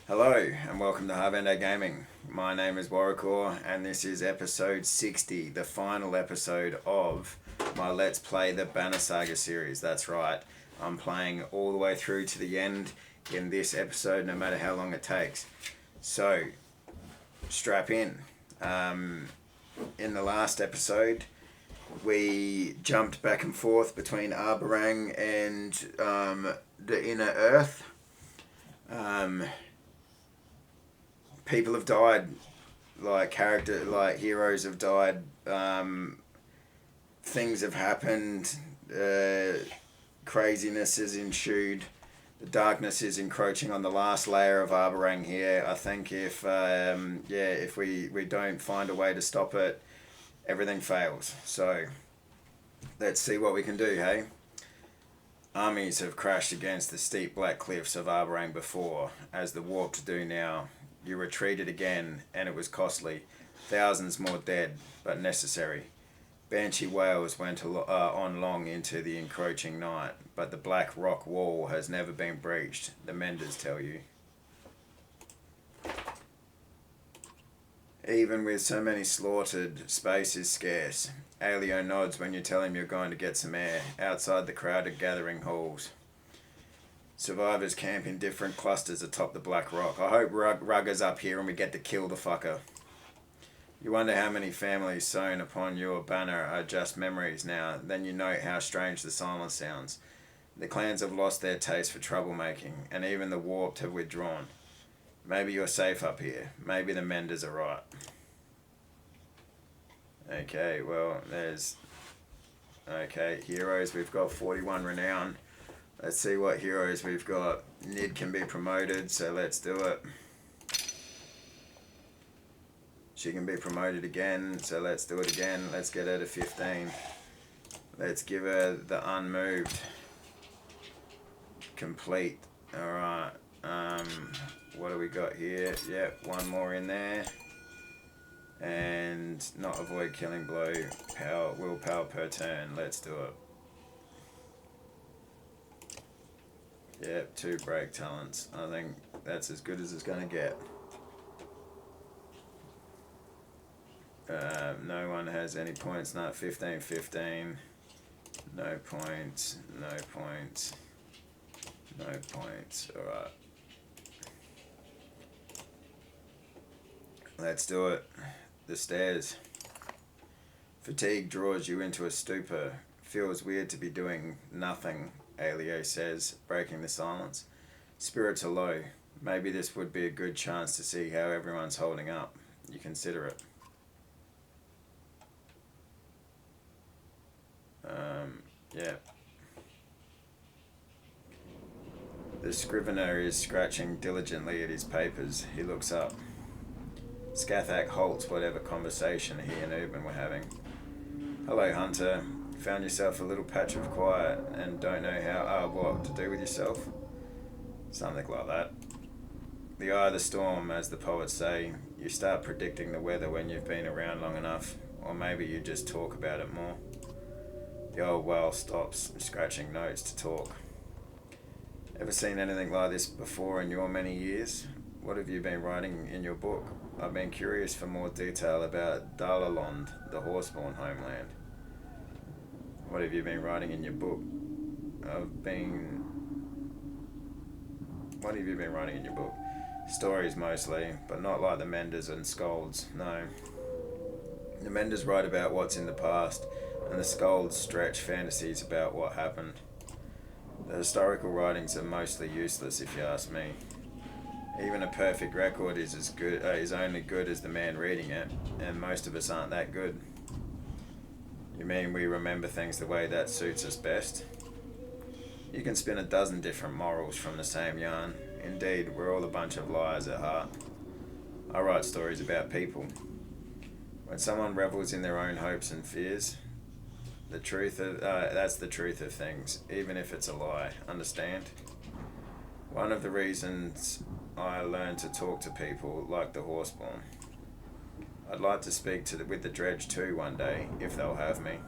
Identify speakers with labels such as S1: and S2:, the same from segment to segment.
S1: Hello and welcome to Harvendo Gaming. My name is Warrior and this is episode 60, the final episode of my Let's Play the Banner Saga series. That's right, I'm playing all the way through to the end in this episode no matter how long it takes. So, strap in. In the last episode, we jumped back and forth between Arberrang and the Inner Earth. People have died, heroes have died, things have happened, craziness has ensued, the darkness is encroaching on the last layer of Arberrang here. I think if we don't find a way to stop it, everything fails. So let's see what we can do, hey? Armies have crashed against the steep black cliffs of Arberrang before, as the warped do now. You retreated again, and it was costly. Thousands more dead, but necessary. Banshee wails went on long into the encroaching night, but the black rock wall has never been breached, the menders tell you. Even with so many slaughtered, space is scarce. Alio nods when you tell him you're going to get some air, outside the crowded gathering halls. Survivors camp in different clusters atop the black rock. I hope Rugger's up here and we get to kill the fucker. You wonder how many families sewn upon your banner are just memories now. Then you note how strange the silence sounds. The clans have lost their taste for troublemaking, and even the warped have withdrawn. Maybe you're safe up here. Maybe the menders are right. Okay, well, there's... Okay, heroes, we've got 41 renown. Let's see what heroes we've got. Nid can be promoted, so let's do it. She can be promoted again, so let's do it again. Let's get her to 15. Let's give her the unmoved. Complete. Alright. What do we got here? Yep, one more in there. And not avoid killing blow. Willpower per turn. Let's do it. Yep, 2 break talents. I think that's as good as it's going to get. No one has any points. Not 15. No points. No points. No points. Alright. Let's do it. The stairs. Fatigue draws you into a stupor. Feels weird to be doing nothing, Alio says, breaking the silence. Spirits are low. Maybe this would be a good chance to see how everyone's holding up. You consider it. Yeah. The scrivener is scratching diligently at his papers. He looks up. Scathak halts whatever conversation he and Ubin were having. Hello, Hunter. Found yourself a little patch of quiet and don't know what to do with yourself? Something like that. The eye of the storm, as the poets say. You start predicting the weather when you've been around long enough, or maybe you just talk about it more. The old whale stops, scratching notes to talk. Ever seen anything like this before in your many years? What have you been writing in your book? I've been curious for more detail about Dalalond, the Horseborn homeland. What have you been writing in your book? What have you been writing in your book? Stories mostly, but not like the Menders and Scolds, no. The Menders write about what's in the past, and the Scolds stretch fantasies about what happened. The historical writings are mostly useless, if you ask me. Even a perfect record is only good as the man reading it, and most of us aren't that good. You mean we remember things the way that suits us best? You can spin a dozen different morals from the same yarn. Indeed, we're all a bunch of liars at heart. I write stories about people. When someone revels in their own hopes and fears, that's the truth of things, even if it's a lie. Understand? One of the reasons I learned to talk to people like the Horseborn. I'd like to speak with the Dredge too one day, if they'll have me.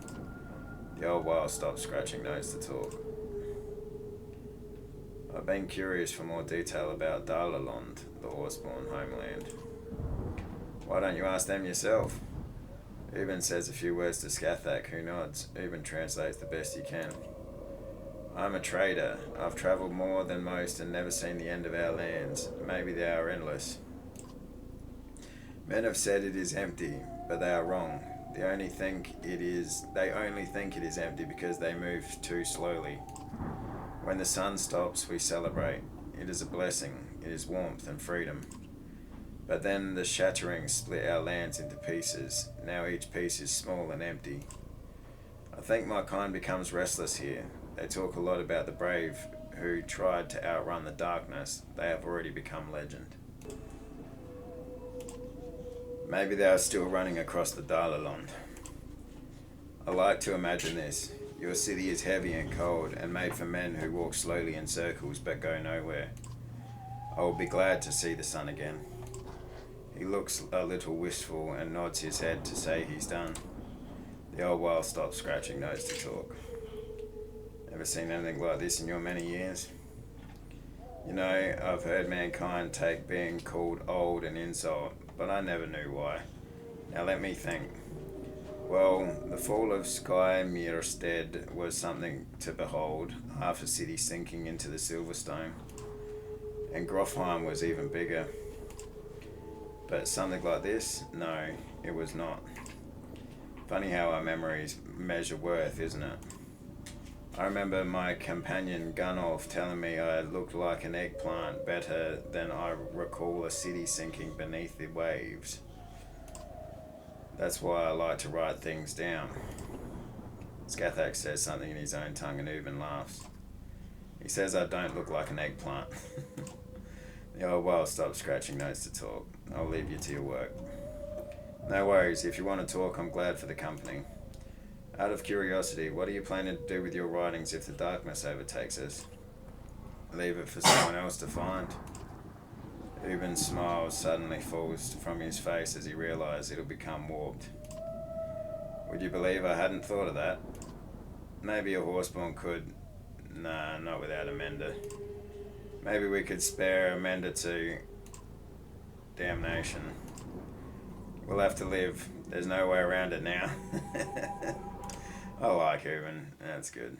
S1: The old whale stopped scratching notes to talk. I've I've been curious for more detail about Dalalond, the Horseborn homeland. Why don't you ask them yourself? Uben says a few words to Skathak, who nods. Uben translates the best he can. I'm a trader. I've travelled more than most and never seen the end of our lands. Maybe they are endless. Men have said it is empty, but they are wrong. They only think it is empty because they move too slowly. When the sun stops, we celebrate. It is a blessing. It is warmth and freedom. But then the shattering split our lands into pieces. Now each piece is small and empty. I think my kind becomes restless here. They talk a lot about the brave who tried to outrun the darkness. They have already become legend. Maybe they are still running across the Dalalond. I like to imagine this. Your city is heavy and cold and made for men who walk slowly in circles but go nowhere. I will be glad to see the sun again. He looks a little wistful and nods his head to say he's done. The old whale stops scratching nose to talk. Ever seen anything like this in your many years? You know, I've heard mankind take being called old an insult, but I never knew why. Now let me think. Well, the fall of Sky Mierstead was something to behold, half a city sinking into the Silverstone. And Grofheim was even bigger. But something like this? No, it was not. Funny how our memories measure worth, isn't it? I remember my companion Gunnolf telling me I looked like an eggplant better than I recall a city sinking beneath the waves. That's why I like to write things down. Skathak says something in his own tongue and Uben laughs. He says I don't look like an eggplant. The old whale stops scratching notes to talk. I'll leave you to your work. No worries, if you want to talk, I'm glad for the company. Out of curiosity, what are you planning to do with your writings if the darkness overtakes us? Leave it for someone else to find. Uben's smile suddenly falls from his face as he realizes it'll become warped. Would you believe I hadn't thought of that? Maybe a horseborn could. Nah, not without a mender. Maybe we could spare a mender to... Damnation. We'll have to live. There's no way around it now. I like Uben. That's good.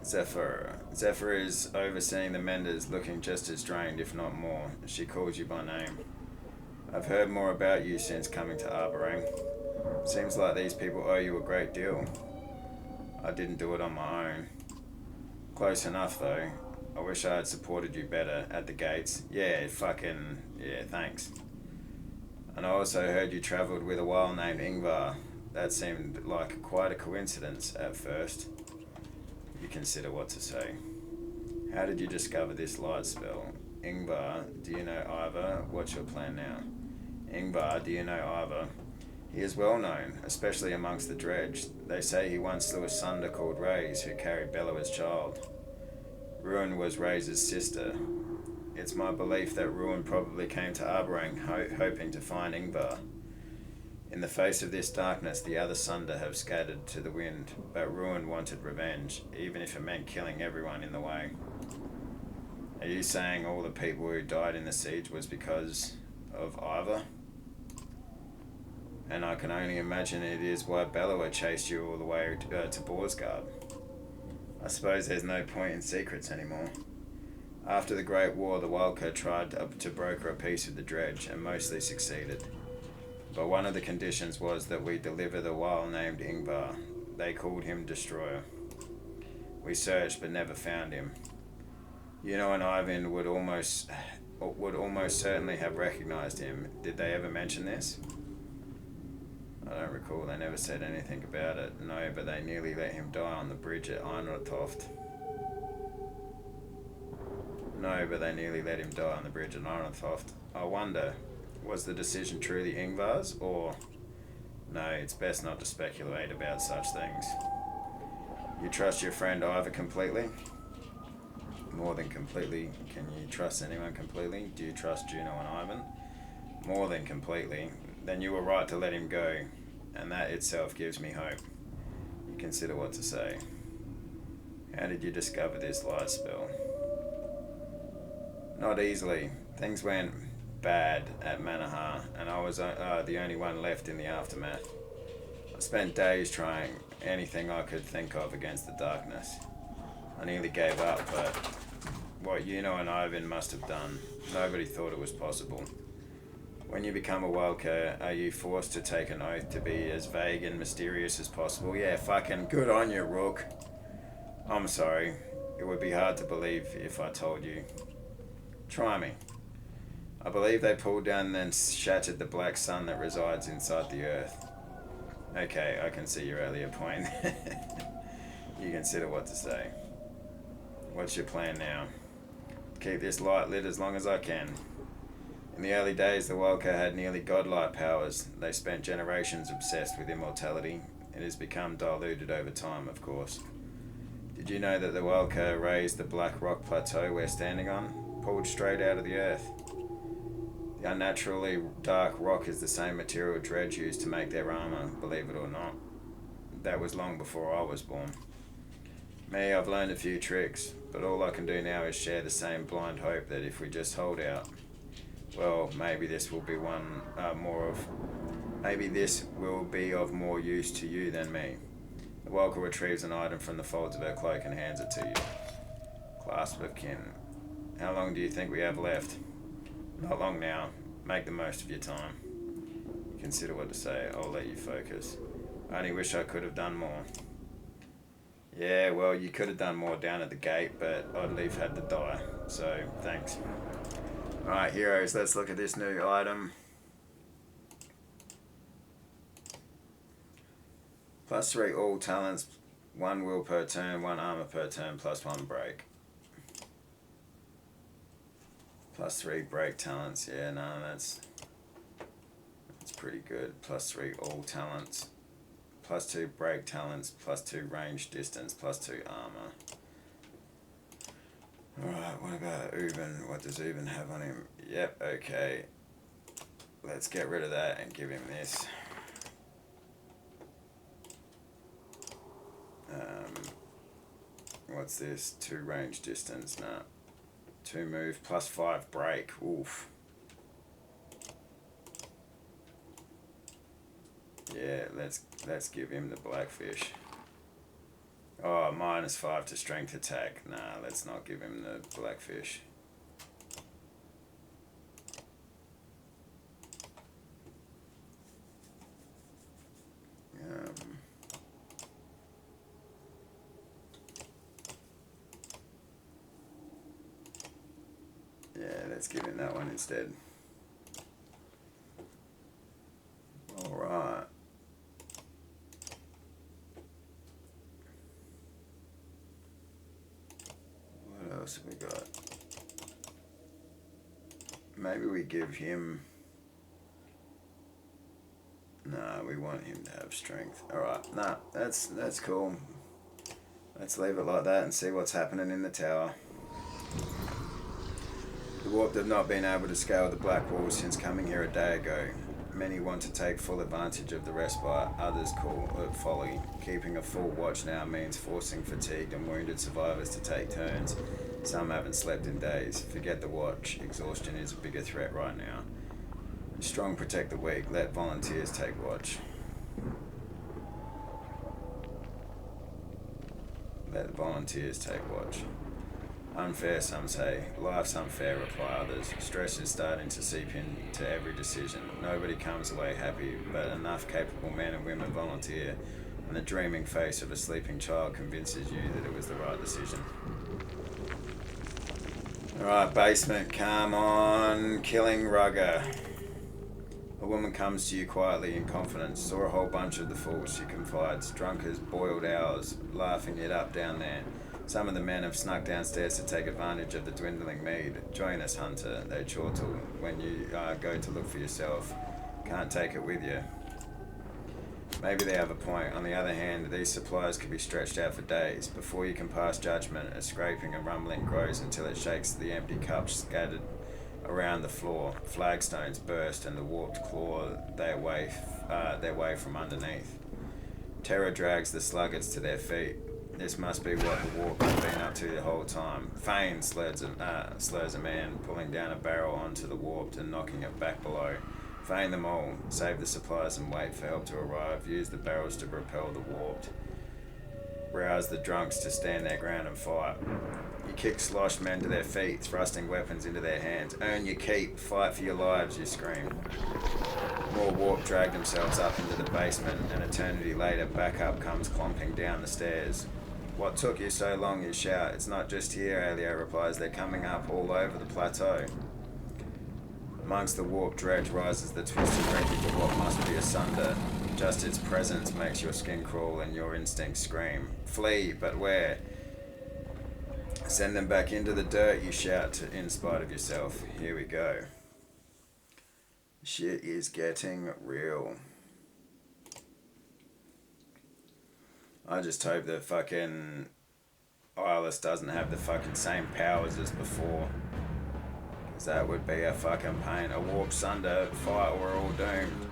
S1: Zephyr is overseeing the menders, looking just as drained, if not more. She calls you by name. I've heard more about you since coming to Arberrang. Seems like these people owe you a great deal. I didn't do it on my own. Close enough, though. I wish I had supported you better at the gates. Yeah, thanks. And I also heard you travelled with a whale named Ingvar. That seemed like quite a coincidence at first. You consider what to say. How did you discover this light spell? Ingvar, do you know Ivor? What's your plan now? Ingvar, do you know Ivor? He is well known, especially amongst the dredge. They say he once slew a sunder called Raze, who carried Bella's child. Ruin was Raze's sister. It's my belief that Ruin probably came to Arberrang hoping to find Ingvar. In the face of this darkness, the other Sunder have scattered to the wind, but Ruin wanted revenge, even if it meant killing everyone in the way. Are you saying all the people who died in the siege was because of Ivor? And I can only imagine it is why Bellower chased you all the way to Borsgard. I suppose there's no point in secrets anymore. After the Great War, the Wildcat tried to broker a peace with the dredge, and mostly succeeded. But one of the conditions was that we deliver the whale named Ingvar. They called him Destroyer. We searched but never found him. You know, and Ivan would almost certainly have recognized him. Did they ever mention this? I don't recall. They never said anything about it. No, but they nearly let him die on the bridge at Einratoft. I wonder, was the decision truly Ingvar's, or... No, it's best not to speculate about such things. You trust your friend Ivor completely? More than completely. Can you trust anyone completely? Do you trust Juno and Ivan? More than completely. Then you were right to let him go, and that itself gives me hope. You Consider what to say. How did you discover this light spell? Not easily. Things went bad at Manaha, and I was the only one left in the aftermath. I spent days trying anything I could think of against the darkness. I nearly gave up, but what Yuno and Ivan must have done, nobody thought it was possible. When you become a Wildcat, are you forced to take an oath to be as vague and mysterious as possible? Yeah, fucking good on you, Rook. I'm sorry. It would be hard to believe if I told you. Try me. I believe they pulled down and shattered the black sun that resides inside the earth. Okay, I can see your earlier point. You consider what to say. What's your plan now? Keep this light lit as long as I can. In the early days, the Wildcat had nearly godlike powers. They spent generations obsessed with immortality. It has become diluted over time, of course. Did you know that the Wildcat raised the black rock plateau we're standing on? Pulled straight out of the earth. The unnaturally dark rock is the same material Dredge used to make their armor, believe it or not. That was long before I was born. Me, I've learned a few tricks, but all I can do now is share the same blind hope that if we just hold out, well, maybe this will be maybe this will be of more use to you than me. The Walker retrieves an item from the folds of her cloak and hands it to you. Clasp of kin. How long do you think we have left? Not long now. Make the most of your time. Consider what to say. I'll let you focus. I only wish I could have done more. Yeah, well, you could have done more down at the gate, but Oddleaf had to die. So, thanks. Alright, heroes, let's look at this new item. +3 all talents, 1 will per turn, 1 armor per turn, +1 break. +3 break talents, yeah, no, that's pretty good. +3 all talents, +2 break talents, +2 range distance, +2 armor. Alright, what about Uben? What does Uben have on him? Yep, okay. Let's get rid of that and give him this. What's this? 2 range distance, nah. 2 move, +5 break, oof. Yeah, let's give him the blackfish. Oh, -5 to strength attack. Nah, let's not give him the blackfish. Yeah, let's give him that one instead. Alright. What else have we got? Maybe we give him... Nah, we want him to have strength. Alright, nah, that's cool. Let's leave it like that and see what's happening in the tower. The Warped have not been able to scale the Black Wall since coming here a day ago. Many want to take full advantage of the respite, others call it folly. Keeping a full watch now means forcing fatigued and wounded survivors to take turns. Some haven't slept in days. Forget the watch. Exhaustion is a bigger threat right now. The strong protect the weak. Let volunteers take watch. Let volunteers take watch. Unfair, some say. Life's unfair, reply others. Stress is starting to seep into every decision. Nobody comes away happy, but enough capable men and women volunteer, and the dreaming face of a sleeping child convinces you that it was the right decision. Alright, basement, come on. Killing Rugger. A woman comes to you quietly in confidence. Saw a whole bunch of the fools, she confides. Drunk as boiled owls, laughing it up down there. Some of the men have snuck downstairs to take advantage of the dwindling mead. Join us, Hunter, they chortle. When you go to look for yourself, can't take it with you. Maybe they have a point. On the other hand, these supplies could be stretched out for days. Before you can pass judgment, a scraping and rumbling grows until it shakes the empty cups scattered around the floor. Flagstones burst and the warped claw their way from underneath. Terror drags the sluggards to their feet. This must be what the warp has been up to the whole time. Fane slurs a man, pulling down a barrel onto the warp and knocking it back below. Feign them all, save the supplies and wait for help to arrive. Use the barrels to propel the warped. Rouse the drunks to stand their ground and fight. You kick sloshed men to their feet, thrusting weapons into their hands. Earn your keep, fight for your lives, you scream. More warp drag themselves up into the basement, and eternity later, backup comes clomping down the stairs. What took you so long, you shout. It's not just here, Elio replies. They're coming up all over the plateau. Amongst the warp dredge rises the twisted wreckage of what must be asunder. Just its presence makes your skin crawl and your instincts scream. Flee, but where? Send them back into the dirt, you shout in spite of yourself. Here we go. Shit is getting real. I just hope that fucking Eyeless doesn't have the fucking same powers as before. Because that would be a fucking pain. A warp sunder fight, we're all doomed.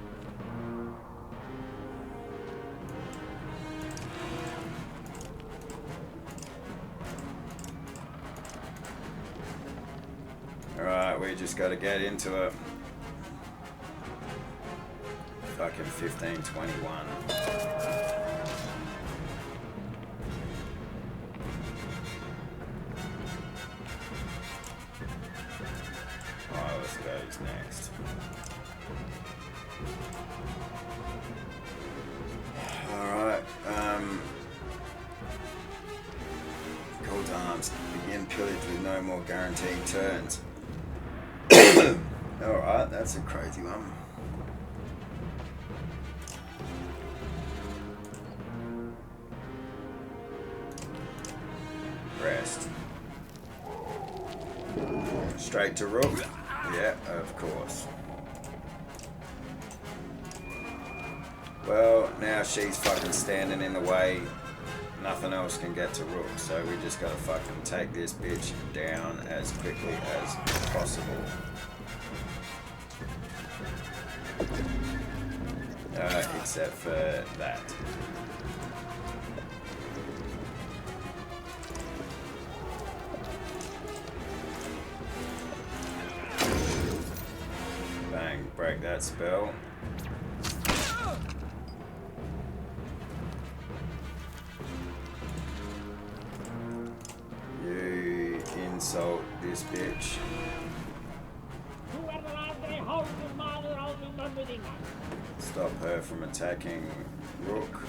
S1: Alright, we just gotta get into it. Fucking 1521. Eyeless goes next. Alright, Cold Arms. Begin pillage with no more guaranteed turns. Alright, that's a crazy one. Rest. Straight to Rook? Yeah, of course. Well, now she's fucking standing in the way. Nothing else can get to Rook, so we just gotta fucking take this bitch down as quickly as possible. Except for that. Bang, break that spell. You insult this bitch. Stop her from attacking Rook.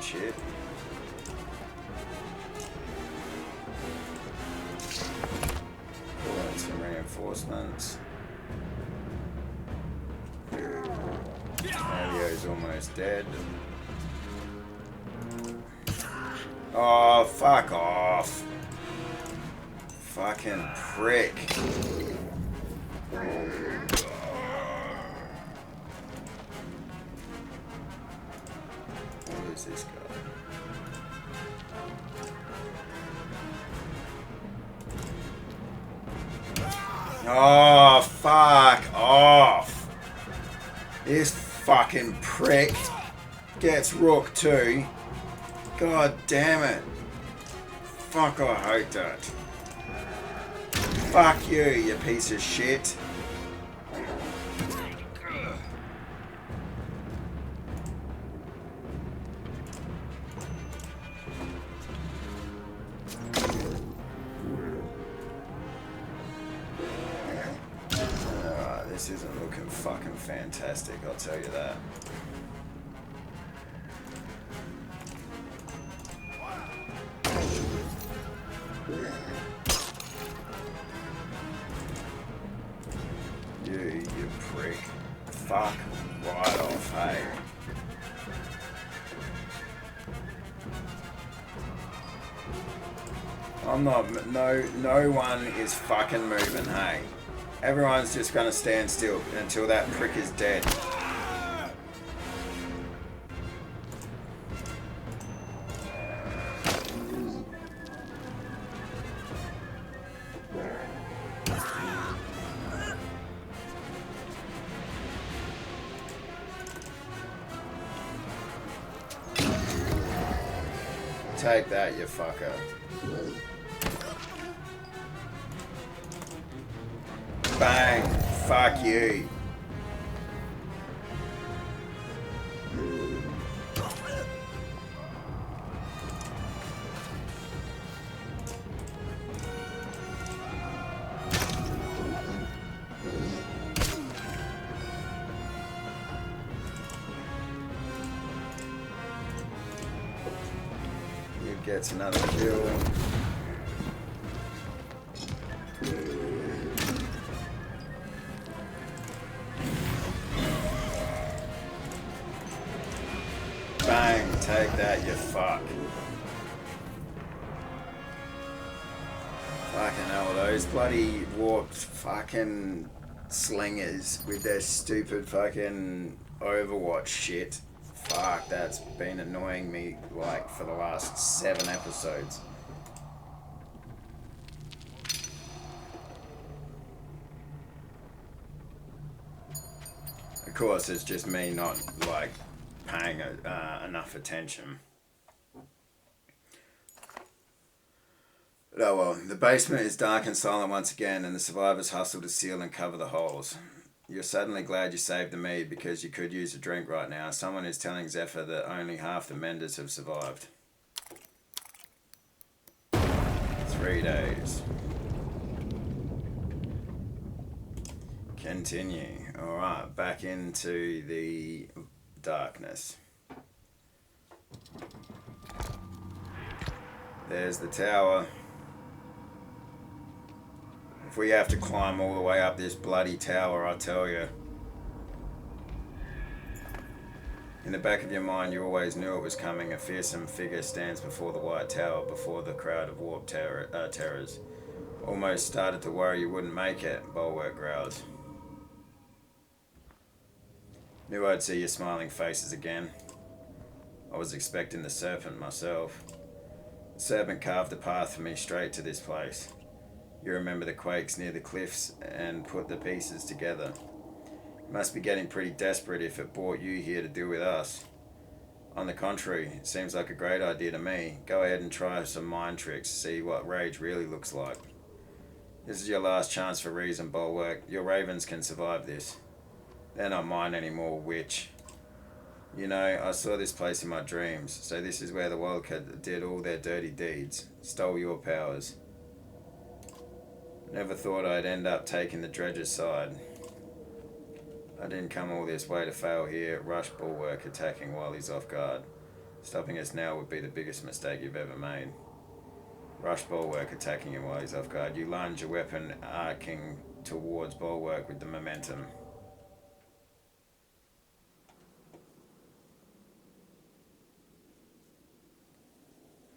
S1: Shit. Pull in some reinforcements. Mario's almost dead. Oh, fuck off. Fucking prick. What is this guy? Oh, fuck off. This fucking prick gets Rook too. God damn it. Fuck, I hate that. Fuck you piece of shit. This isn't looking fucking fantastic, I'll tell you that. You prick. Fuck right off, hey. I'm not, no one is fucking moving, hey. Everyone's just gonna stand still until that prick is dead. Take that, you fucker. Bang! Fuck you. You gets another kill. Bang, take that, you fuck. Fucking hell, those bloody warped fucking slingers with their stupid fucking Overwatch shit. Fuck, that's been annoying me like for the last 7 episodes. Of course, it's just me not like paying enough attention. But oh well, the basement is dark and silent once again, and the survivors hustle to seal and cover the holes. You're suddenly glad you saved the mead because you could use a drink right now. Someone is telling Zephyr that only half the menders have survived. 3 days. Continue. Alright, back into the darkness. There's the tower. If we have to climb all the way up this bloody tower, I tell you. In the back of your mind, you always knew it was coming. A fearsome figure stands before the white tower, before the crowd of warped terrors. Almost started to worry you wouldn't make it, Bulwark growls. Knew I'd see your smiling faces again. I was expecting the serpent myself. The serpent carved a path for me straight to this place. You remember the quakes near the cliffs and put the pieces together. You must be getting pretty desperate if it brought you here to deal with us. On the contrary, it seems like a great idea to me. Go ahead and try some mind tricks, see what rage really looks like. This is your last chance for reason, Bulwark. Your ravens can survive this. They're not mine anymore, witch. You know, I saw this place in my dreams, so this is where the Wildcat did all their dirty deeds, stole your powers. Never thought I'd end up taking the Dredger's side. I didn't come all this way to fail here. Rush Bulwark attacking while he's off guard. Stopping us now would be the biggest mistake you've ever made. Rush Bulwark attacking him while he's off guard. You lunge your weapon arcing towards Bulwark with the momentum.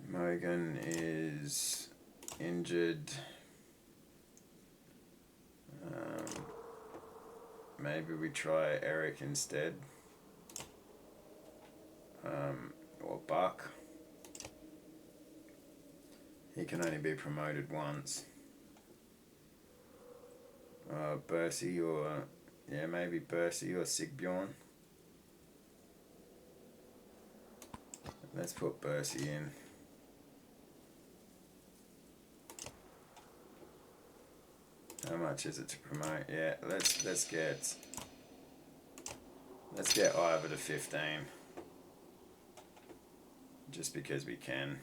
S1: Mogan is injured. Maybe we try Eric instead. Or Buck. He can only be promoted once. Bercy or... yeah, maybe Bercy or Sigbjorn. Let's put Bercy in. How much is it to promote? Yeah, let's get Ivor to 15. Just because we can.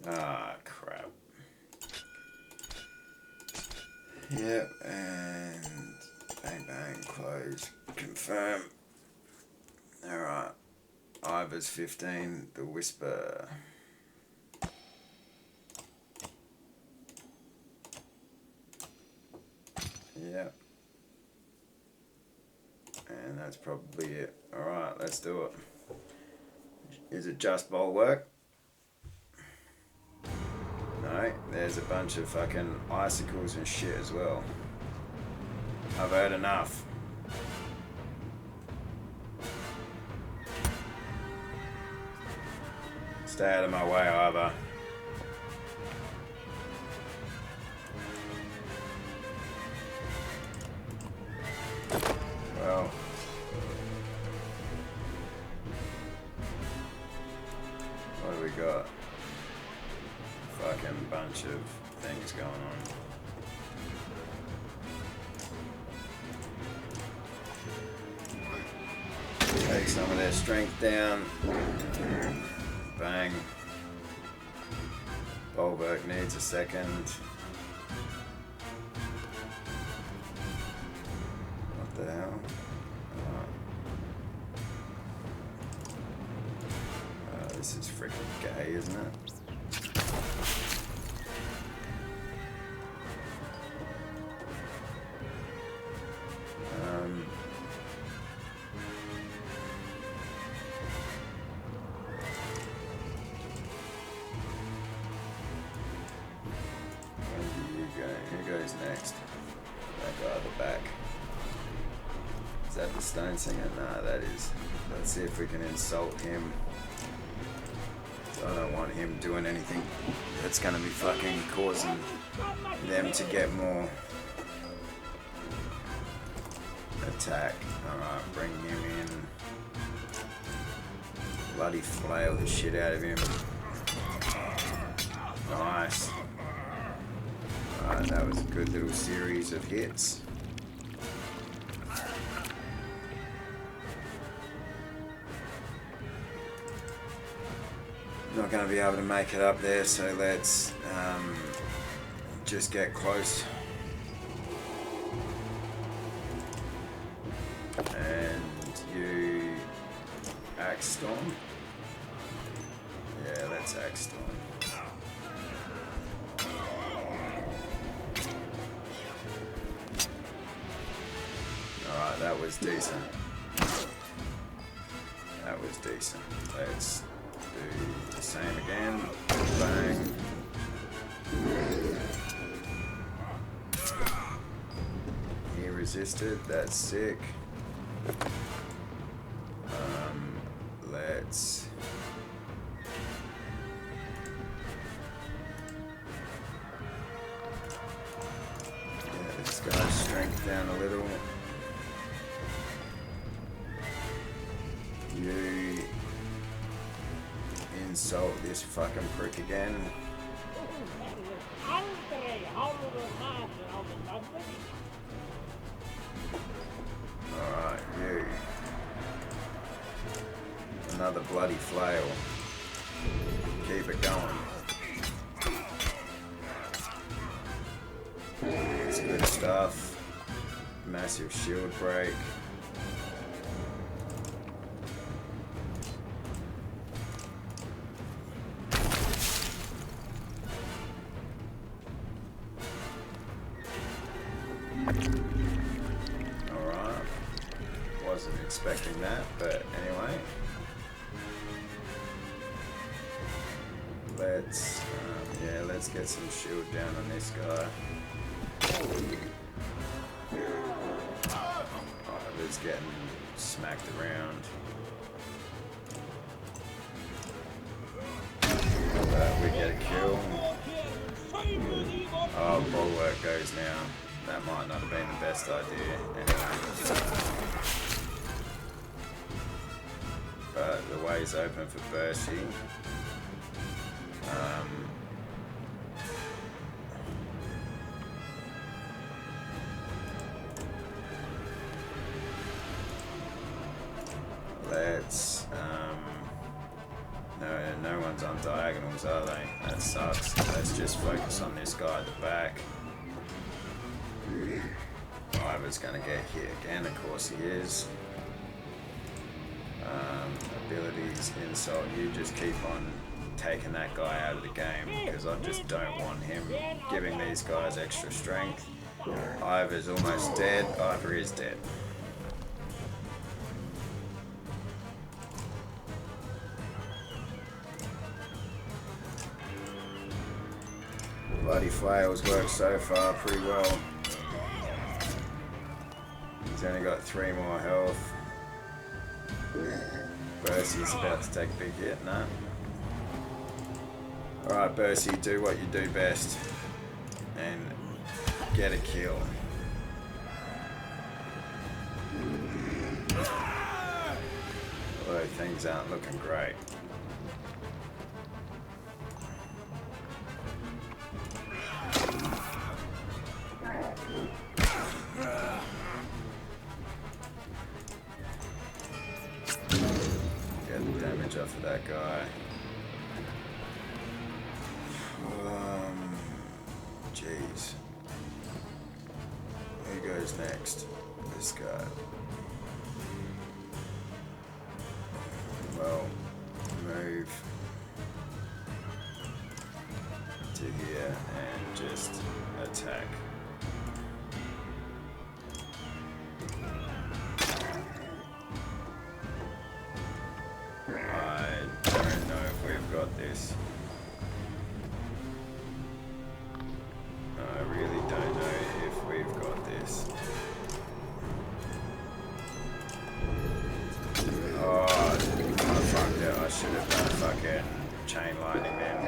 S1: Ah, crap. Yep, and bang bang, close, confirm. Alright, Ivor's 15, the Whisper. Yep. And that's probably it. Alright, let's do it. Is it just bulwark? No, there's a bunch of fucking icicles and shit as well. I've heard enough. Stay out of my way, Ivor. Well. What do we got? Fucking bunch of things going on. Take some of their strength down. Bang. Bulwark needs a second. What the hell? This is freaking gay, isn't it? Who goes next? That guy at the back. Is that the stone singer? Nah, that is. Let's see if we can insult him. I don't want him doing anything that's gonna be fucking causing them to get more attack. Alright, bring him in. Bloody flail the shit out of him. Nice. Alright, that was a good little series of hits. Not going to be able to make it up there, so let's just get close. And you Axe Storm? Yeah, let's Axe Storm. Alright, that was decent. That was decent. Let's do the same again. Bang. He resisted. That's sick. Let's get this guy's strength down a little. You insult this fucking prick again. Alright, you. Another bloody flail. Keep it going. It's good stuff. Massive shield break. Alright, wasn't expecting that, but anyway. Let's get some shield down on this guy. Ivor's getting smacked around. We get a kill. Oh, bulwark goes now. That might not have been the best idea. Anyway. But the way's open for Bercy. Let's no one's on diagonals, are they? That sucks. Let's just focus on this guy at the back. Ivor's gonna get hit again, of course he is. Abilities, insult, you just keep on taking that guy out of the game because I just don't want him giving these guys extra strength. Ivor's almost dead. Ivor is dead. Bloody flails work so far pretty well. He's only got 3 more health. Bercy's about to take a big hit, no? Alright, Bercy, do what you do best and get a kill. Although things aren't looking great. Off of that guy. Jeez. Who goes next? This guy. Well, move to here and just attack. This. I really don't know if we've got this. Oh, I fucked it. I should have done fucking chain lightning then.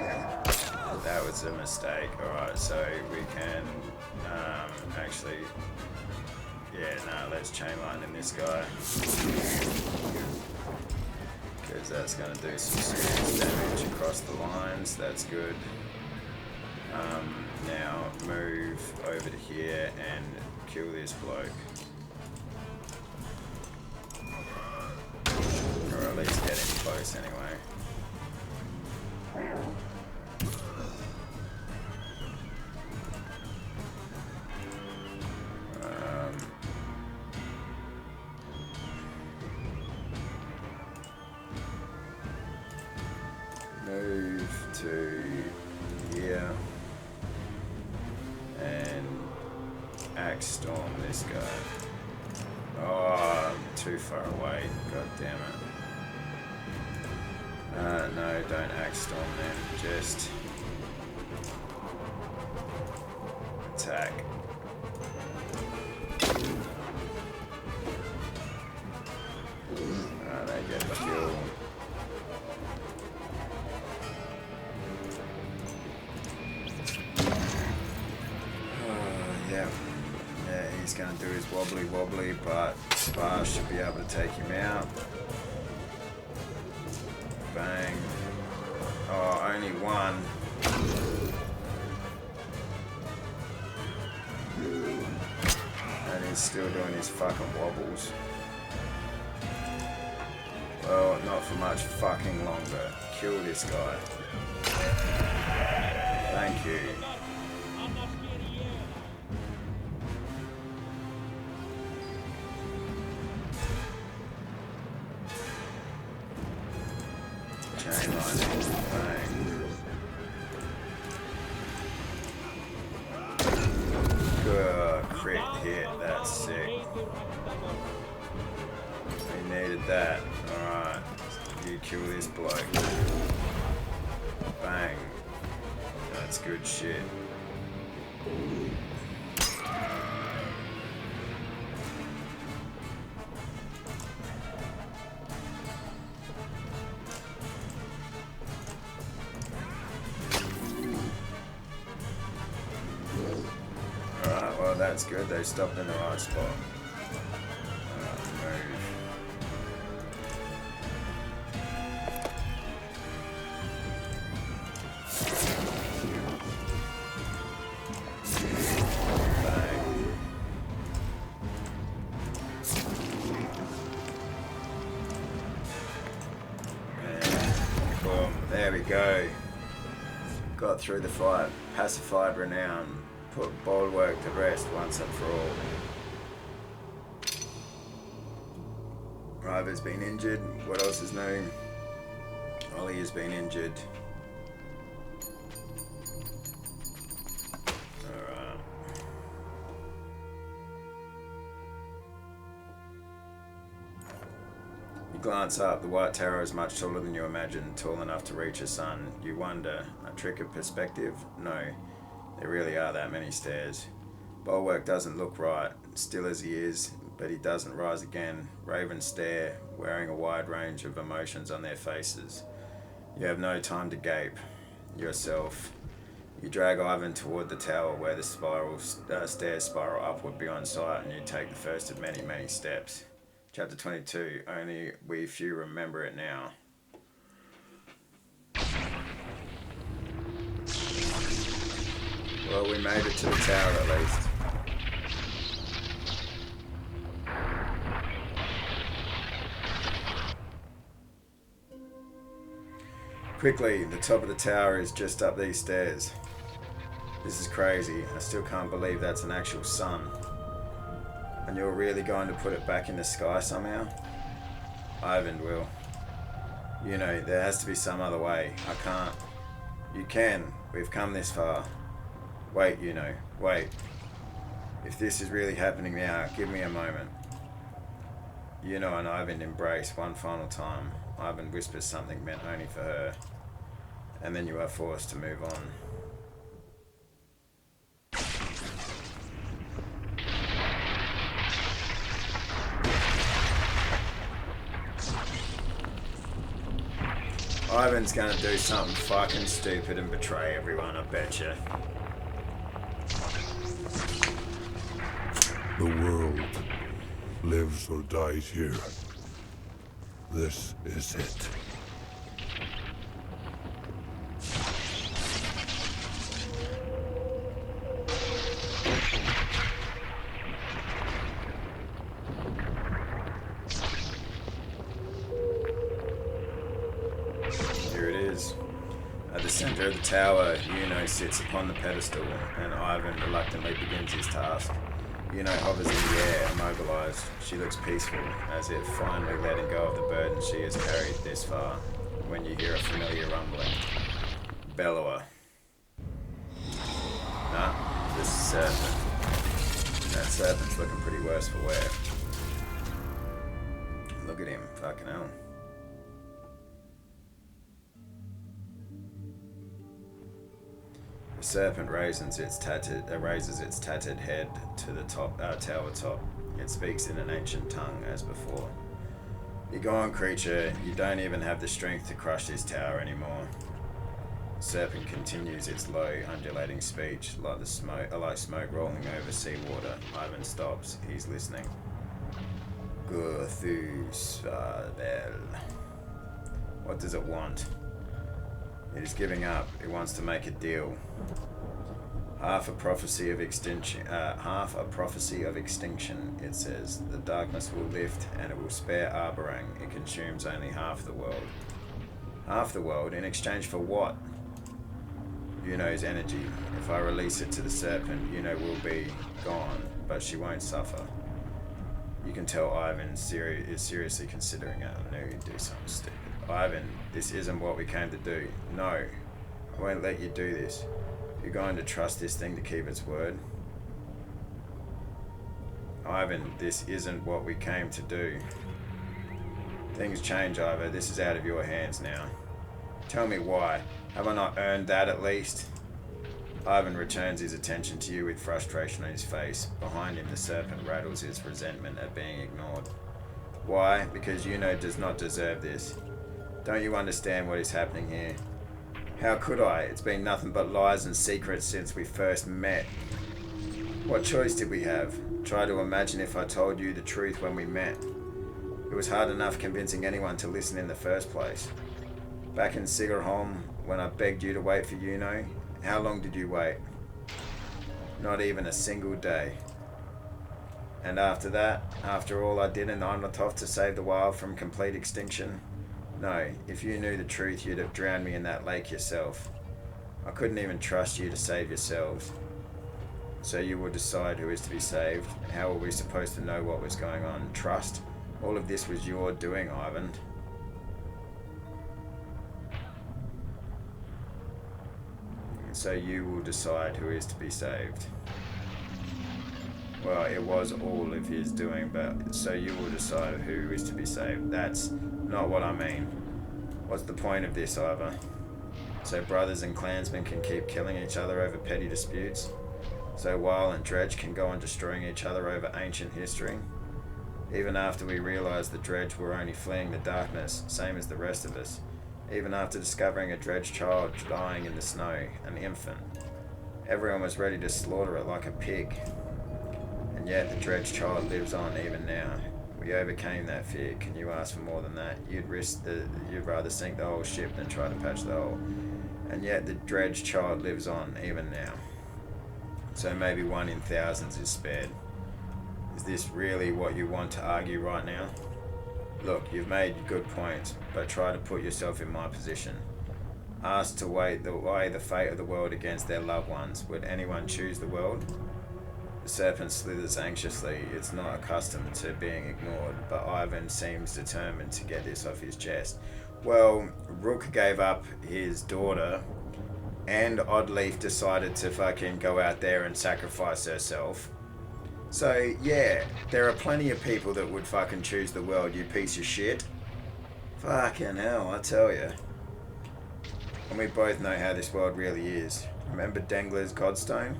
S1: That was a mistake. Alright, so we can actually... Yeah, no, let's chain lightning this guy. Because that's going to do some serious damage across the lines. That's good. Now move over to here and kill this bloke. Or at least get him close anyway. Move to here and axe storm this guy. Oh, I'm too far away. God damn it. No, don't axe storm them. Just attack. They get the kill. Yeah, he's going to do his wobbly, but Spar should be able to take him out. Bang. Oh, only one. And he's still doing his fucking wobbles. Well, not for much fucking longer. Kill this guy. Thank you. Chain lightning. Bang. Good crit hit. That's sick. We needed that. Alright. You kill this bloke. Bang. That's good shit. Alright, well that's good. They stopped in the right spot. There we go. Got through the fight. Pacified Renown. Put Bulwark to rest once and for all. River's been injured. What else is new? Ollie has been injured. Alright. You glance up. The White Tower is much taller than you imagined, tall enough to reach a sun. You wonder, a trick of perspective? No, there really are that many stairs. Bulwark doesn't look right, still as he is, but he doesn't rise again. Ravens stare, wearing a wide range of emotions on their faces. You have no time to gape yourself. You drag Ivan toward the tower where the stairs spiral upward beyond sight, and you take the first of many, many steps. Chapter 22, only we few remember it now. Well, we made it to the tower at least. Quickly, the top of the tower is just up these stairs. This is crazy. I still can't believe that's an actual sun. And you're really going to put it back in the sky somehow? Ivan will. You know, there has to be some other way. I can't. You can. We've come this far. Wait, you know. Wait. If this is really happening now, give me a moment. You know, and Ivan embrace one final time. Ivan whispers something meant only for her. And then you are forced to move on. Ivan's gonna do something fucking stupid and betray everyone, I betcha.
S2: The world lives or dies here. This is it.
S1: Here it is. At the center of the tower, Yuno sits upon the pedestal, and Ivan reluctantly begins his task. Yuno hovers in the air, immobilized. She looks peaceful, as if finally letting go of the burden she has carried this far, when you hear a familiar rumbling. Bellower. Nah, this is Serpent. That Serpent's looking pretty worse for wear. Look at him, fucking hell. The serpent raises its tattered head to the tower top. It speaks in an ancient tongue as before. You go on, creature. You don't even have the strength to crush this tower anymore. The serpent continues its low, undulating speech, like smoke rolling over seawater. Ivan stops. He's listening. Guthusvadel. What does it want? It is giving up. It wants to make a deal. Half a prophecy of extinction, it says. The darkness will lift and it will spare Arberrang. It consumes only half the world. Half the world? In exchange for what? Yuno's energy. If I release it to the serpent, Yuno will be gone, but she won't suffer. You can tell Ivan is seriously considering it. I knew he'd do something stupid. Ivan, this isn't what we came to do. No, I won't let you do this. You're going to trust this thing to keep its word? Ivan, this isn't what we came to do. Things change, Ivan. This is out of your hands now. Tell me why. Have I not earned that at least? Ivan returns his attention to you with frustration on his face. Behind him, the serpent rattles his resentment at being ignored. Why? Because Yuno does not deserve this. Don't you understand what is happening here? How could I? It's been nothing but lies and secrets since we first met. What choice did we have? Try to imagine if I told you the truth when we met. It was hard enough convincing anyone to listen in the first place. Back in Sigerholm, when I begged you to wait for Yuno, how long did you wait? Not even a single day. And after that, after all I did in Einlatov to save the wild from complete extinction, No, if you knew the truth, you'd have drowned me in that lake yourself. I couldn't even trust you to save yourselves. So you will decide who is to be saved. How were we supposed to know what was going on? Trust? All of this was your doing, Ivan. So you will decide who is to be saved. Well, it was all of his doing, but so you will decide who is to be saved. That's not what I mean. What's the point of this, Ivan? So brothers and clansmen can keep killing each other over petty disputes? So Weil and Dredge can go on destroying each other over ancient history? Even after we realised the Dredge were only fleeing the darkness, same as the rest of us. Even after discovering a Dredge child dying in the snow, an infant. Everyone was ready to slaughter it like a pig. And yet the Dredge child lives on even now. We overcame that fear. Can you ask for more than that? You'd rather sink the whole ship than try to patch the hole. And yet the Dredge child lives on even now. So maybe 1 in thousands is spared. Is this really what you want to argue right now? Look, you've made good points, but try to put yourself in my position. Asked to weigh the fate of the world against their loved ones, would anyone choose the world? The serpent slithers anxiously. It's not accustomed to being ignored, but Ivan seems determined to get this off his chest. Well, Rook gave up his daughter, and Oddleaf decided to fucking go out there and sacrifice herself. So, yeah, there are plenty of people that would fucking choose the world, you piece of shit. Fucking hell, I tell ya. And we both know how this world really is. Remember Dengler's Godstone?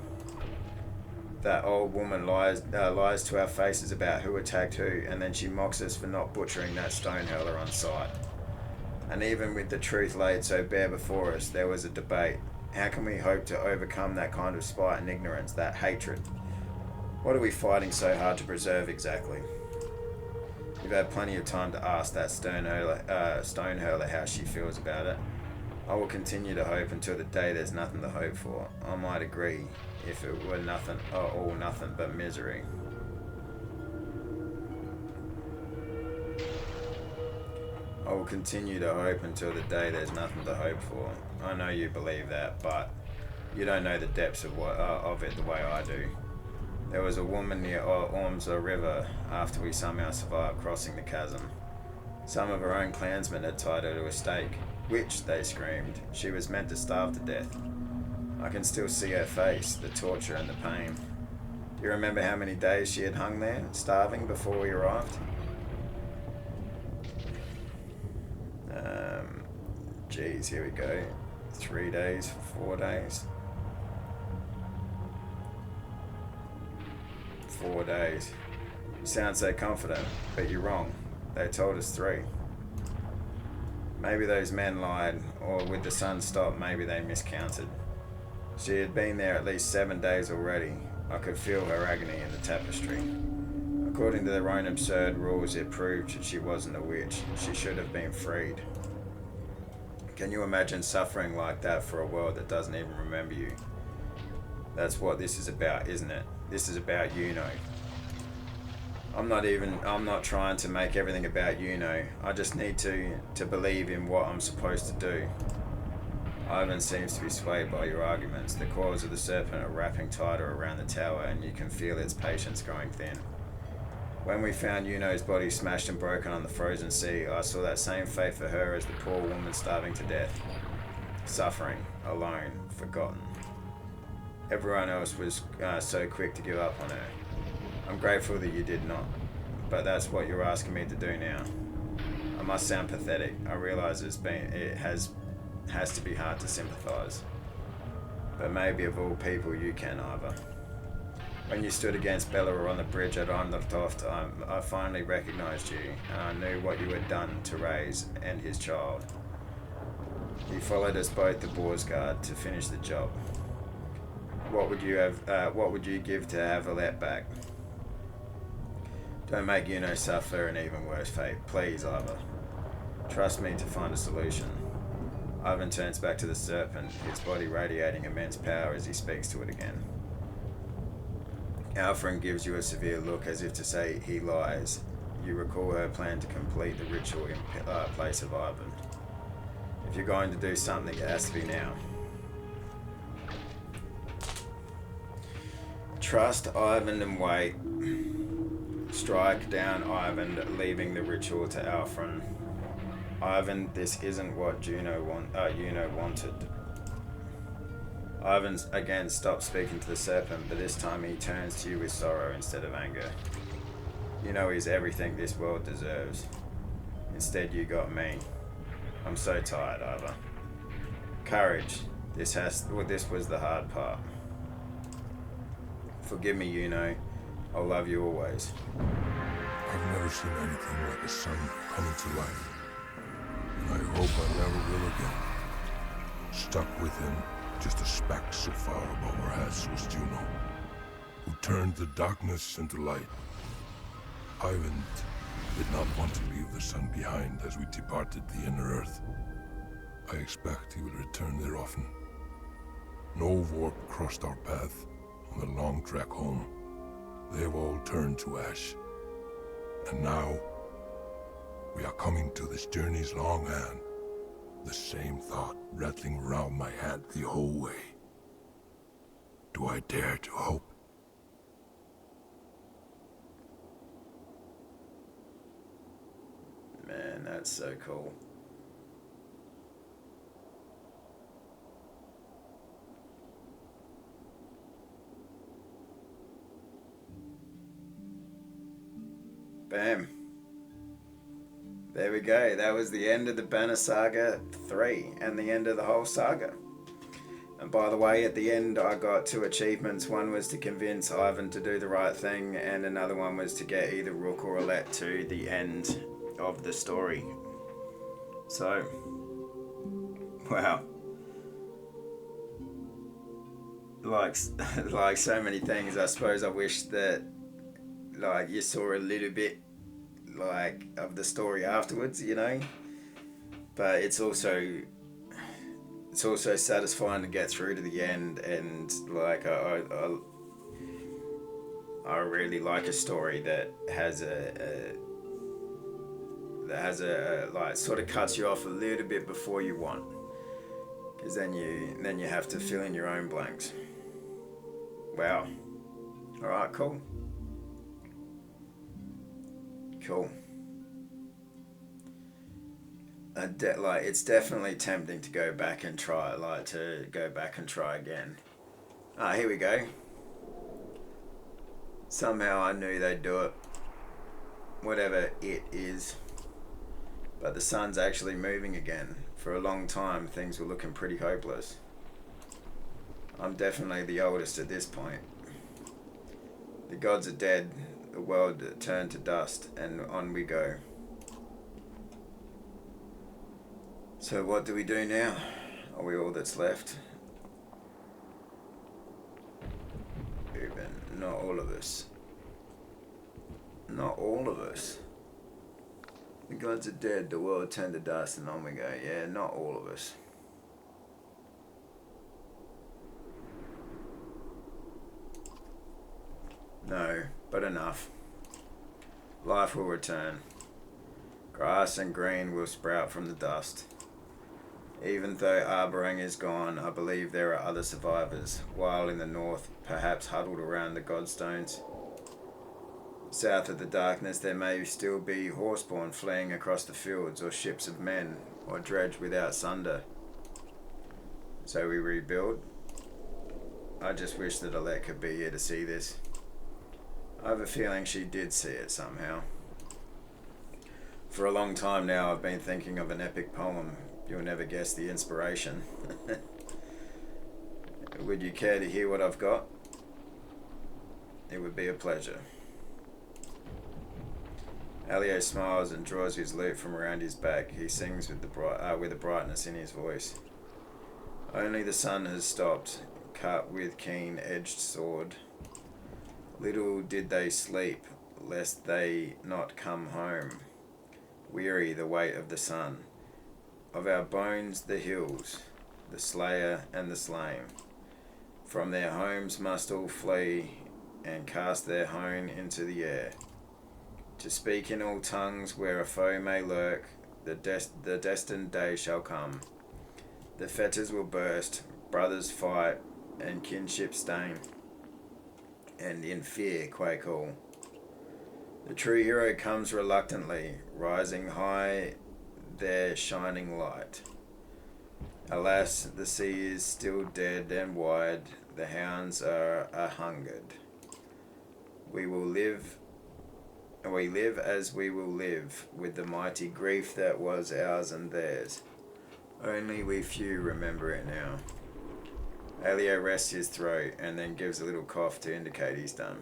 S1: That old woman lies to our faces about who attacked who, and then she mocks us for not butchering that stone hurler on sight. And even with the truth laid so bare before us, there was a debate. How can we hope to overcome that kind of spite and ignorance, that hatred? What are we fighting so hard to preserve exactly? You've had plenty of time to ask that stone hurler how she feels about it. I will continue to hope until the day there's nothing to hope for. I might agree if it were nothing, all nothing but misery. I will continue to hope until the day there's nothing to hope for. I know you believe that, but you don't know the depths of it the way I do. There was a woman near Ormsor River after we somehow survived crossing the chasm. Some of her own clansmen had tied her to a stake, which, they screamed, she was meant to starve to death. I can still see her face, the torture and the pain. Do you remember how many days she had hung there, starving, before we arrived? Geez, here we go. 3 days, 4 days. 4 days. You sound so confident, but you're wrong. They told us 3. Maybe those men lied, or with the sun stopped, maybe they miscounted. She had been there at least 7 days already. I could feel her agony in the tapestry. According to their own absurd rules, it proved she wasn't a witch. She should have been freed. Can you imagine suffering like that for a world that doesn't even remember you? That's what this is about, isn't it? This is about Yuno. I'm not trying to make everything about Yuno. I just need to believe in what I'm supposed to do. Ivan seems to be swayed by your arguments. The coils of the serpent are wrapping tighter around the tower, and you can feel its patience growing thin. When we found Yuno's body smashed and broken on the frozen sea, I saw that same fate for her as the poor woman starving to death. Suffering, alone, forgotten. Everyone else was so quick to give up on her. I'm grateful that you did not, but that's what you're asking me to do now. I must sound pathetic. I realise it has to be hard to sympathise. But maybe of all people you can, Ivor. When you stood against Belleroth on the bridge at Andertoft, I finally recognised you, and I knew what you had done to Reyes and his child. You followed us both to Borsgard to finish the job. What would you give to have Alette back? Don't make Yuno suffer an even worse fate. Please, Ivor. Trust me to find a solution. Ivan turns back to the serpent, his body radiating immense power as he speaks to it again. Arberrang gives you a severe look as if to say he lies. you recall her plan to complete the ritual in place of Ivan. If you're going to do something, it has to be now. Trust Ivan and wait. Strike down Ivan, leaving the ritual to Alfred. Ivan, this isn't what Juno wanted. Ivan again stopped speaking to the serpent, but this time he turns to you with sorrow instead of anger. You know he's everything this world deserves. Instead you got me. I'm so tired, Iva. Courage. This was the hard part. Forgive me, Juno. I'll love you always.
S2: I've never seen anything like a sun coming to life. And I hope I never will again. Stuck with him, just a speck so far above our heads was Juno, who turned the darkness into light. Ivan did not want to leave the sun behind as we departed the inner earth. I expect he will return there often. No warp crossed our path on the long trek home. They've all turned to ash. And now, we are coming to this journey's long end. The same thought rattling around my head the whole way. Do I dare to hope?
S1: Man, that's so cool. Bam. There we go. That was the end of the Banner Saga 3 and the end of the whole saga. And by the way, at the end I got 2 achievements. One was to convince Ivan to do the right thing, and another one was to get either Rook or Alette to the end of the story. So, wow. Like so many things, I suppose I wish that like you saw a little bit like of the story afterwards, you know. But it's also satisfying to get through to the end, and like I really like a story that has a like sort of cuts you off a little bit before you want, because then you have to fill in your own blanks. Wow. All right, cool. It's definitely tempting to go back and try, again. Here we go. Somehow I knew they'd do it. Whatever it is. But the sun's actually moving again. For a long time, things were looking pretty hopeless. I'm definitely the oldest at this point. The gods are dead. The world turned to dust, and on we go. So what do we do now? Are we all that's left? Even not all of us. Not all of us. The gods are dead, the world turned to dust, and on we go. Yeah, not all of us. No, but enough. Life will return. Grass and green will sprout from the dust. Even though Arberrang is gone, I believe there are other survivors, while in the north, perhaps huddled around the godstones. South of the darkness, there may still be horseborn fleeing across the fields, or ships of men, or dredged without sunder. So we rebuild. I just wish that Alette could be here to see this. I have a feeling she did see it somehow. For a long time now, I've been thinking of an epic poem. You'll never guess the inspiration. Would you care to hear what I've got? It would be a pleasure. Alio smiles and draws his lute from around his back. He sings with a brightness in his voice. Only the sun has stopped, cut with keen-edged sword. Little did they sleep, lest they not come home. Weary the weight of the sun. Of our bones the hills, the slayer and the slain. From their homes must all flee, and cast their hone into the air. To speak in all tongues where a foe may lurk, the destined day shall come. The fetters will burst, brothers fight, and kinship stain, and in fear quake all. The true hero comes reluctantly, rising high their shining light. Alas, the sea is still dead and wide, the hounds are a-hungered. We live as we will live, with the mighty grief that was ours and theirs. Only we few remember it now. Alio rests his throat and then gives a little cough to indicate he's done.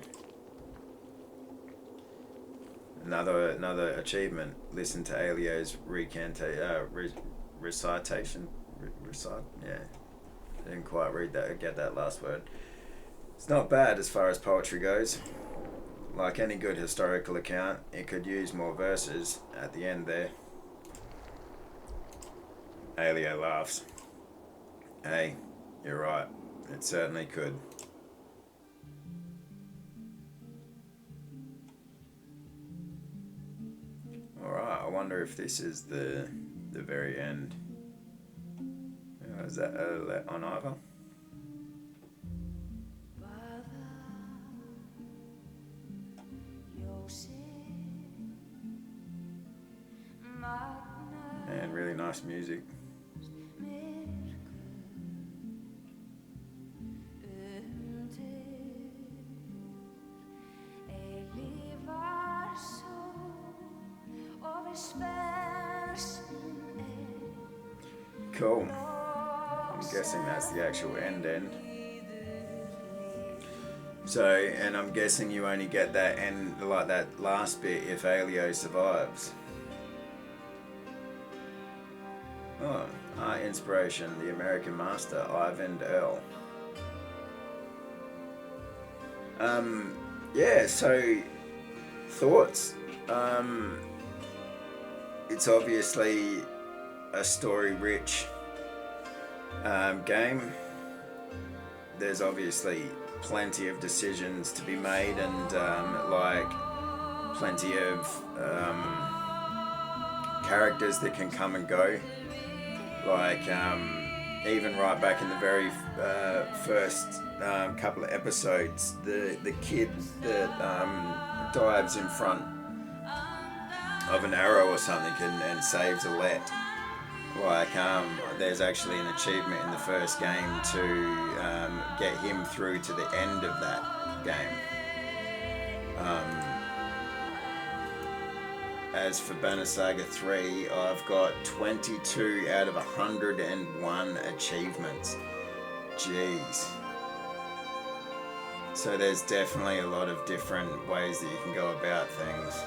S1: Another achievement. Listen to Alio's recitation. Yeah. Didn't quite get that last word. It's not bad as far as poetry goes. Like any good historical account, it could use more verses at the end there. Alio laughs. Hey, you're right. It certainly could. Alright, I wonder if this is the very end. Is that on either? And really nice music. Cool. I'm guessing that's the actual end. So, and I'm guessing you only get that end, like that last bit, if Alio survives. Oh, art inspiration, the American master, Ivan Earl. Yeah, so, thoughts. It's obviously a story-rich game. There's obviously plenty of decisions to be made, and plenty of characters that can come and go. Even right back in the very first couple of episodes, the kid that dives in front of an arrow or something and saves a let. There's actually an achievement in the first game to get him through to the end of that game. As for Banner Saga 3, I've got 22 out of 101 achievements. Jeez. So there's definitely a lot of different ways that you can go about things.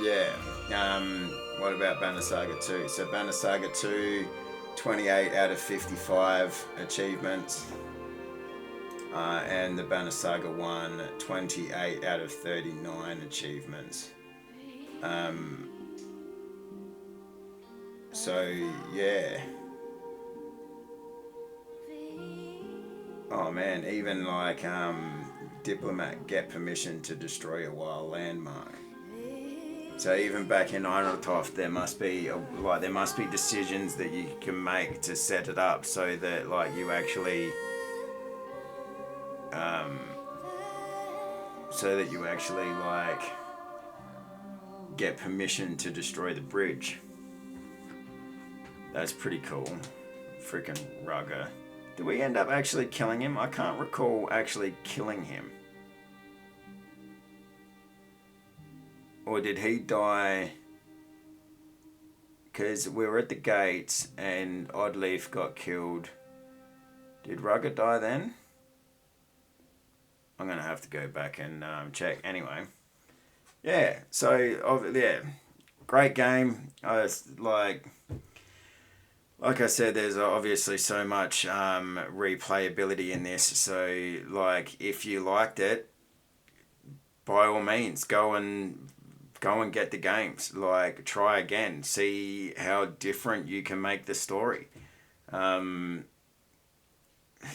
S1: Yeah. What about Banner Saga 2? So Banner Saga 2, 28 out of 55 achievements. And the Banner Saga 1, 28 out of 39 achievements. So, yeah. Oh man, even Diplomat get permission to destroy a wild landmark. So even back in Einothoth, there must be decisions that you can make to set it up so that you actually get permission to destroy the bridge. That's pretty cool. Freaking Rugger. Did we end up actually killing him? I can't recall actually killing him. Or did he die? Because we were at the gates and Oddleaf got killed. Did Rugger die then? I'm going to have to go back and check. Anyway. Yeah, so, yeah. Great game. Like I said, there's obviously so much replayability in this. So, if you liked it, by all means, go and get the games. Try again. See how different you can make the story.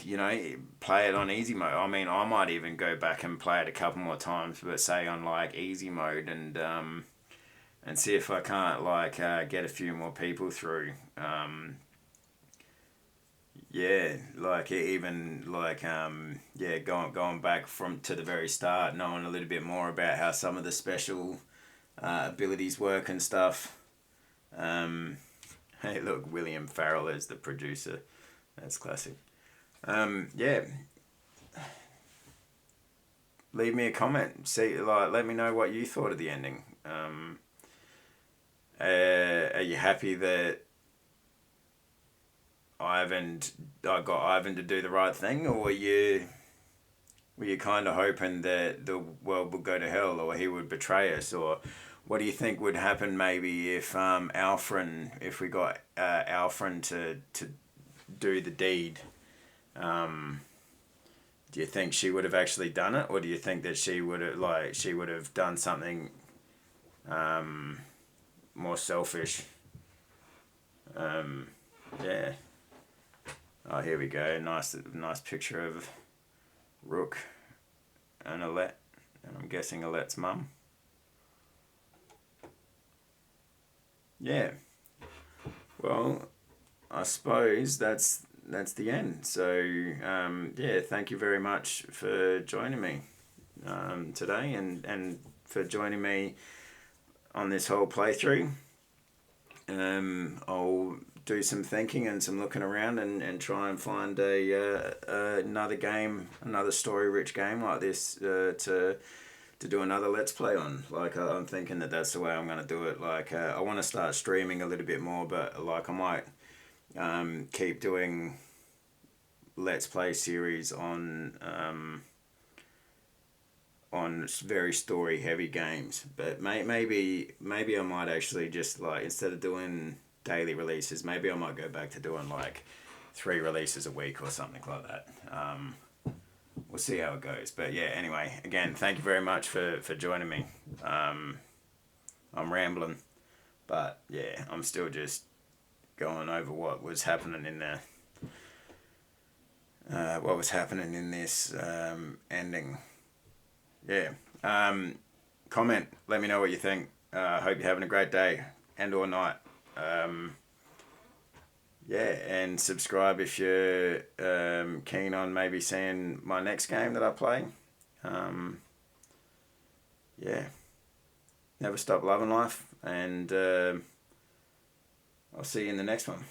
S1: you know, play it on easy mode. I mean, I might even go back and play it a couple more times, but say on like easy mode, and see if I can't like get a few more people through. Yeah, like even like yeah, going back from to the very start, knowing a little bit more about how some of the special abilities work and stuff. Hey, look, William Farrell is the producer. That's classic. Yeah, leave me a comment. See, like, let me know what you thought of the ending. Are you happy that I got Ivan to do the right thing, or were you kind of hoping that the world would go to hell, or he would betray us, or what do you think would happen maybe if if we got Alfred to do the deed? Do you think she would have actually done it, or do you think that she would have done something more selfish? Yeah. Oh, here we go. Nice picture of Rook and Alette, and I'm guessing Alette's mum. Yeah. Well, I suppose that's the end. So yeah, thank you very much for joining me today, and for joining me on this whole playthrough. I'll do some thinking and some looking around, and try and find another game, another story-rich game like this to do another Let's Play on. Like, I'm thinking that that's the way I'm going to do it. Like, I want to start streaming a little bit more, but like I might keep doing Let's Play series on very story heavy games. But maybe I might actually just, like, instead of doing daily releases, maybe I might go back to doing like 3 releases a week or something like that. We'll see how it goes. But yeah, anyway, again, thank you very much for joining me. I'm rambling, but yeah, I'm still just going over what was happening in this ending. Yeah. Comment. Let me know what you think. Hope you're having a great day and or night. Yeah, and subscribe if you're keen on maybe seeing my next game that I play. Yeah. Never stop loving life, and I'll see you in the next one.